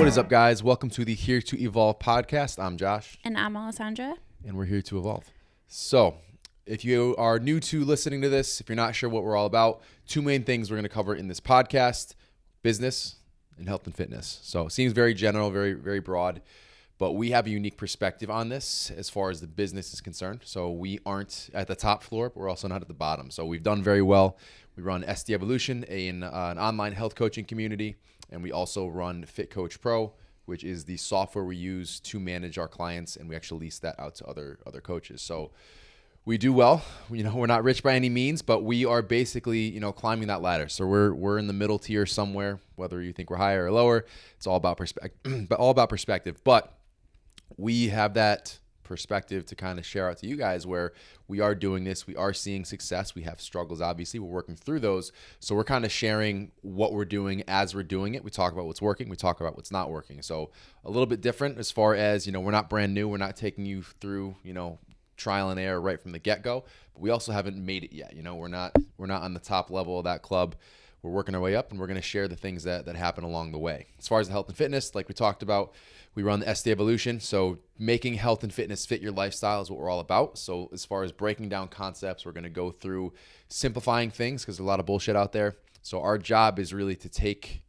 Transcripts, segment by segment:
What is up, guys? Welcome to the Here to Evolve podcast. I'm Josh. And I'm Alessandra. And we're here to evolve. So, if you are new to listening to this, if you're not sure what we're all about, two main things we're going to cover in this podcast: business and health and fitness. So, it seems very general, very, very broad, but we have a unique perspective on this as far as the business is concerned. So, we aren't at the top floor, but we're also not at the bottom. So, we've done very well. We run SD Evolution, an online health coaching community. And we also run Fit Coach Pro, which is the software we use to manage our clients, and we actually lease that out to other coaches. So we do well. We're not rich by any means, but we are basically, climbing that ladder. So we're in the middle tier somewhere, whether you think we're higher or lower. It's all about perspective. But we have that perspective to kind of share out to you guys where we are doing this. We are seeing success. We have struggles, obviously. We're working through those. So we're kind of sharing what we're doing as we're doing it. We talk about what's working. We talk about what's not working. So a little bit different as far as, we're not brand new. We're not taking you through, trial and error right from the get-go. But we also haven't made it yet. We're not on the top level of that club. We're working our way up, and we're going to share the things that happen along the way. As far as the health and fitness, like we talked about, we run the SD Evolution. So making health and fitness fit your lifestyle is what we're all about. So as far as breaking down concepts, we're going to go through simplifying things because there's a lot of bullshit out there. So our job is really to take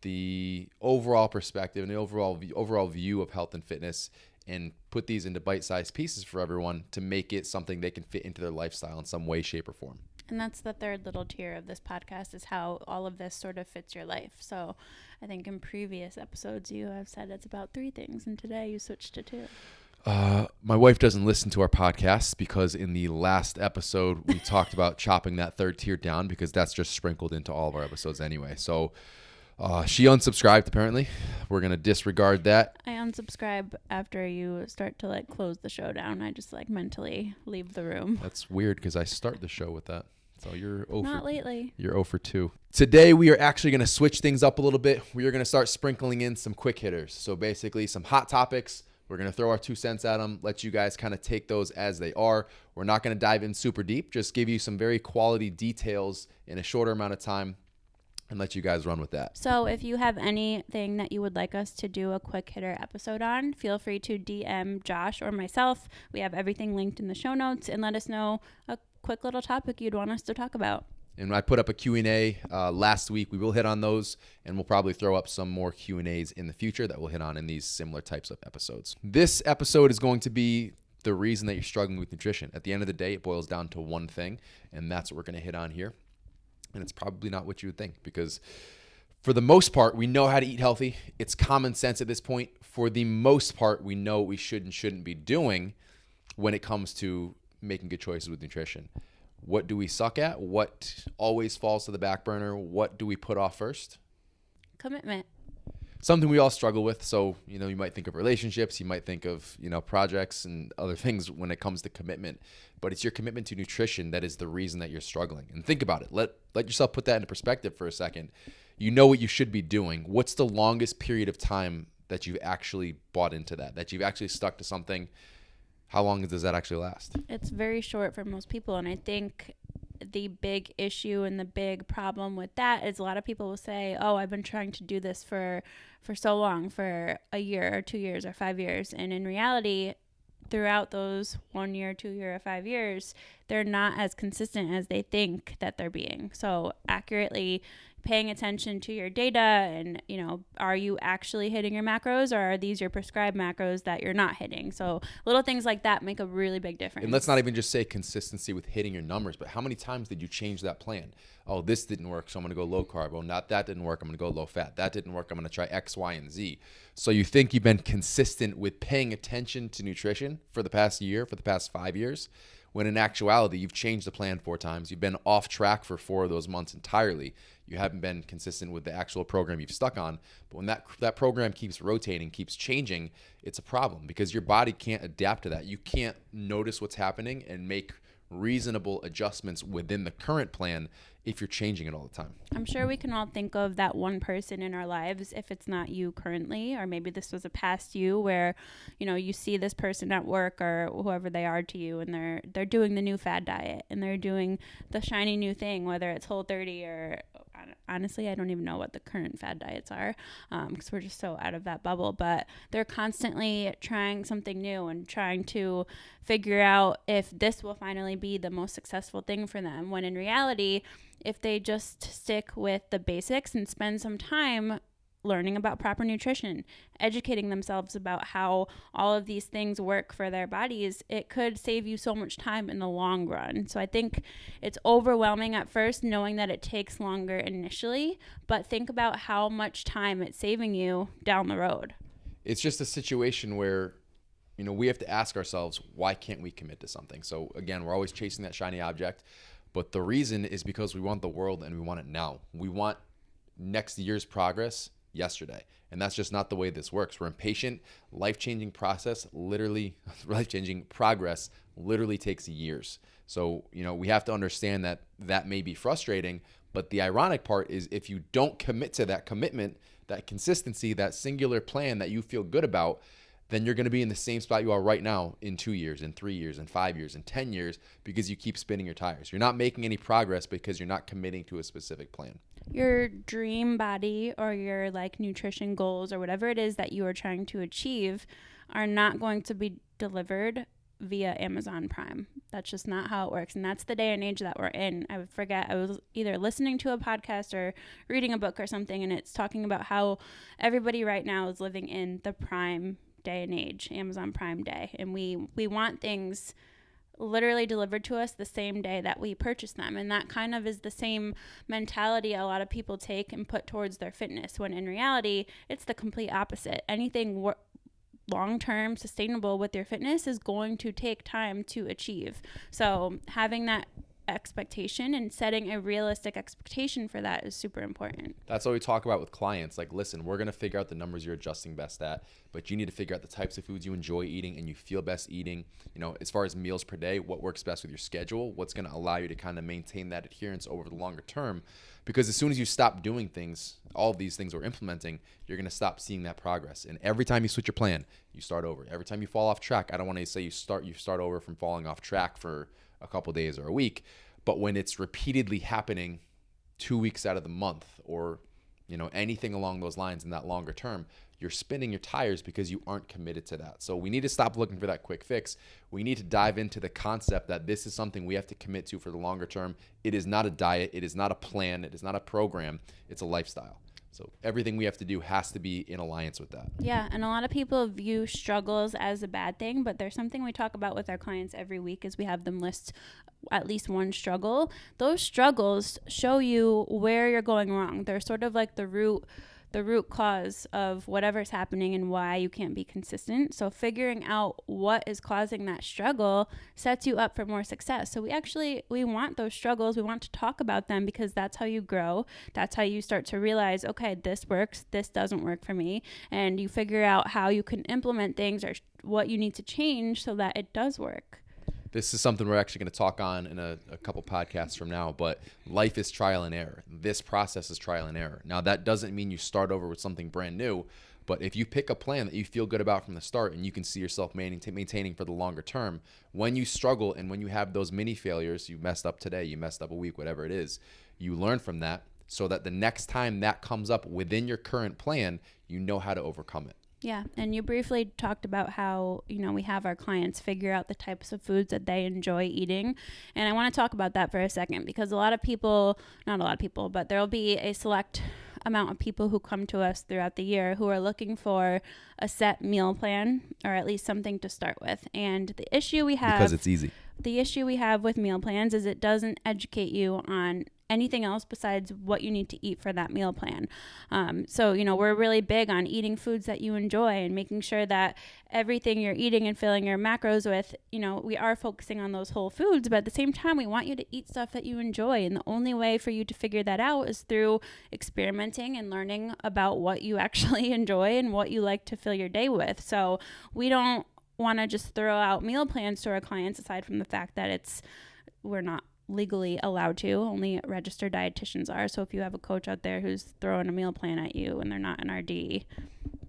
the overall perspective and the overall view of health and fitness and put these into bite-sized pieces for everyone to make it something they can fit into their lifestyle in some way, shape, or form. And that's the third little tier of this podcast, is how all of this sort of fits your life. So I think in previous episodes you have said it's about 3 things, and today you switched to 2. My wife doesn't listen to our podcasts because in the last episode we talked about chopping that third tier down because that's just sprinkled into all of our episodes anyway. So she unsubscribed, apparently. We're going to disregard that. I unsubscribe after you start to close the show down. I just mentally leave the room. That's weird because I start the show with that. So you're 0 Not lately. You're 0 for 2. Today we are actually going to switch things up a little bit. We are going to start sprinkling in some quick hitters. So basically some hot topics. We're going to throw our 2 cents at them, let you guys kind of take those as they are. We're not going to dive in super deep, just give you some very quality details in a shorter amount of time and let you guys run with that. So if you have anything that you would like us to do a quick hitter episode on, feel free to DM Josh or myself. We have everything linked in the show notes, and let us know a quick little topic you'd want us to talk about. And I put up a Q&A last week. We will hit on those, and we'll probably throw up some more Q&As in the future that we'll hit on in these similar types of episodes. This episode is going to be the reason that you're struggling with nutrition. At the end of the day, it boils down to one thing, and that's what we're going to hit on here. And it's probably not what you would think because for the most part, we know how to eat healthy. It's common sense at this point. For the most part, we know what we should and shouldn't be doing when it comes to making good choices with nutrition. What do we suck at? What always falls to the back burner? What do we put off first? Commitment. Something we all struggle with. So, you might think of relationships, you might think of, projects and other things when it comes to commitment, but it's your commitment to nutrition that is the reason that you're struggling. And think about it. Let yourself put that into perspective for a second. You know what you should be doing. What's the longest period of time that you've actually bought into that you've actually stuck to something? How long does that actually last? It's very short for most people. And I think the big issue and the big problem with that is a lot of people will say, oh, I've been trying to do this for so long, for a year or 2 years or 5 years. And in reality, throughout those 1 year, 2 year, or 5 years, they're not as consistent as they think that they're being. So accurately paying attention to your data and, are you actually hitting your macros, or are these your prescribed macros that you're not hitting? So little things like that make a really big difference. And let's not even just say consistency with hitting your numbers, but how many times did you change that plan? Oh, this didn't work, so I'm going to go low carb. Oh, that didn't work, I'm going to go low fat. That didn't work, I'm going to try X, Y, and Z. So you think you've been consistent with paying attention to nutrition for the past year, for the past 5 years, when in actuality, you've changed the plan 4 times. You've been off track for 4 of those months entirely. You haven't been consistent with the actual program you've stuck on. But when that program keeps rotating, keeps changing, it's a problem because your body can't adapt to that. You can't notice what's happening and make reasonable adjustments within the current plan if you're changing it all the time. I'm sure we can all think of that one person in our lives, if it's not you currently, or maybe this was a past you where, you see this person at work or whoever they are to you, and they're doing the new fad diet and they're doing the shiny new thing, whether it's Whole30 or honestly, I don't even know what the current fad diets are, because we're just so out of that bubble. But they're constantly trying something new and trying to figure out if this will finally be the most successful thing for them. When in reality, if they just stick with the basics and spend some time learning about proper nutrition, educating themselves about how all of these things work for their bodies, it could save you so much time in the long run. So I think it's overwhelming at first knowing that it takes longer initially, but think about how much time it's saving you down the road. It's just a situation where, we have to ask ourselves, why can't we commit to something? So again, we're always chasing that shiny object, but the reason is because we want the world and we want it now. We want next year's progress yesterday. And that's just not the way this works. We're impatient. Life-changing progress literally takes years. So, we have to understand that may be frustrating, but the ironic part is if you don't commit to that commitment, that consistency, that singular plan that you feel good about, then you're going to be in the same spot you are right now in 2 years, in 3 years, in 5 years, in 10 years, because you keep spinning your tires. You're not making any progress because you're not committing to a specific plan. Your dream body or your nutrition goals or whatever it is that you are trying to achieve are not going to be delivered via Amazon Prime. That's just not how it works. And that's the day and age that we're in. I was either listening to a podcast or reading a book or something, and it's talking about how everybody right now is living in the Prime day and age, Amazon Prime Day. And we want things literally delivered to us the same day that we purchase them. And that kind of is the same mentality a lot of people take and put towards their fitness, when in reality, it's the complete opposite. Anything long-term sustainable with your fitness is going to take time to achieve. So having that expectation and setting a realistic expectation for that is super important. That's what we talk about with clients. Listen, we're going to figure out the numbers you're adjusting best at, but you need to figure out the types of foods you enjoy eating and you feel best eating. As far as meals per day, what works best with your schedule, what's going to allow you to kind of maintain that adherence over the longer term. Because as soon as you stop doing things, all of these things we're implementing, you're going to stop seeing that progress. And every time you switch your plan, you start over. Every time you fall off track, I don't want to say you start over from falling off track for a couple days or a week, but when it's repeatedly happening 2 weeks out of the month or anything along those lines in that longer term, you're spinning your tires because you aren't committed to that. So we need to stop looking for that quick fix. We need to dive into the concept that this is something we have to commit to for the longer term. It is not a diet. It is not a plan. It is not a program. It's a lifestyle. So everything we have to do has to be in alliance with that. Yeah, and a lot of people view struggles as a bad thing, but there's something we talk about with our clients every week is we have them list at least one struggle. Those struggles show you where you're going wrong. They're sort of like the root cause of whatever's happening and why you can't be consistent. So figuring out what is causing that struggle sets you up for more success. So we want those struggles. We want to talk about them because that's how you grow. That's how you start to realize, okay, this works, this doesn't work for me. And you figure out how you can implement things or what you need to change so that it does work. This is something we're actually going to talk on in a couple podcasts from now, but life is trial and error. This process is trial and error. Now, that doesn't mean you start over with something brand new, but if you pick a plan that you feel good about from the start and you can see yourself maintaining for the longer term, when you struggle and when you have those mini failures, you messed up today, you messed up a week, whatever it is, you learn from that so that the next time that comes up within your current plan, you know how to overcome it. Yeah, and you briefly talked about how, we have our clients figure out the types of foods that they enjoy eating. And I want to talk about that for a second because not a lot of people, but there'll be a select amount of people who come to us throughout the year who are looking for a set meal plan or at least something to start with. And the issue we have... Because it's easy. The issue we have with meal plans is it doesn't educate you on anything else besides what you need to eat for that meal plan. So, we're really big on eating foods that you enjoy and making sure that everything you're eating and filling your macros with, we are focusing on those whole foods, but at the same time, we want you to eat stuff that you enjoy. And the only way for you to figure that out is through experimenting and learning about what you actually enjoy and what you like to fill your day with. So we don't want to just throw out meal plans to our clients aside from the fact that we're not legally allowed to. Only registered dietitians are. So if you have a coach out there who's throwing a meal plan at you and they're not an RD,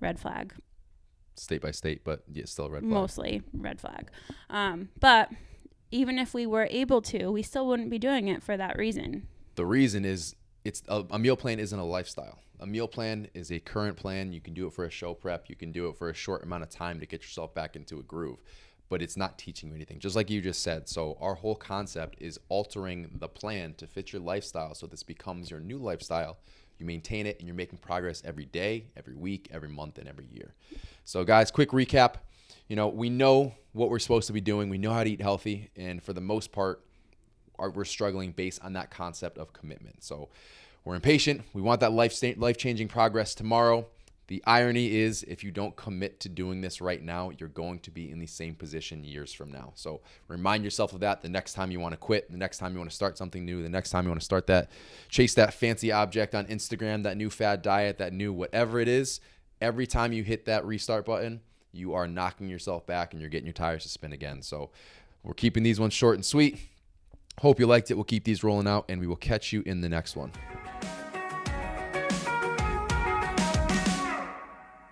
red flag. State by state, but yeah, still a red flag. Mostly red flag. But even if we were able to, we still wouldn't be doing it for that reason. The reason is a meal plan isn't a lifestyle. A meal plan is a current plan. You can do it for a show prep. You can do it for a short amount of time to get yourself back into a groove, but it's not teaching you anything, just like you just said. So our whole concept is altering the plan to fit your lifestyle, so this becomes your new lifestyle. You maintain it and you're making progress every day, every week, every month, and every year. So guys, quick recap. We know what we're supposed to be doing. We know how to eat healthy, and for the most part, we're struggling based on that concept of commitment. So we're impatient. We want that life-changing progress tomorrow. The irony is, if you don't commit to doing this right now, you're going to be in the same position years from now. So remind yourself of that the next time you want to quit, the next time you want to start something new, the next time you want to chase that fancy object on Instagram, that new fad diet, that new whatever it is. Every time you hit that restart button, you are knocking yourself back and you're getting your tires to spin again. So we're keeping these ones short and sweet. Hope you liked it. We'll keep these rolling out, and we will catch you in the next one.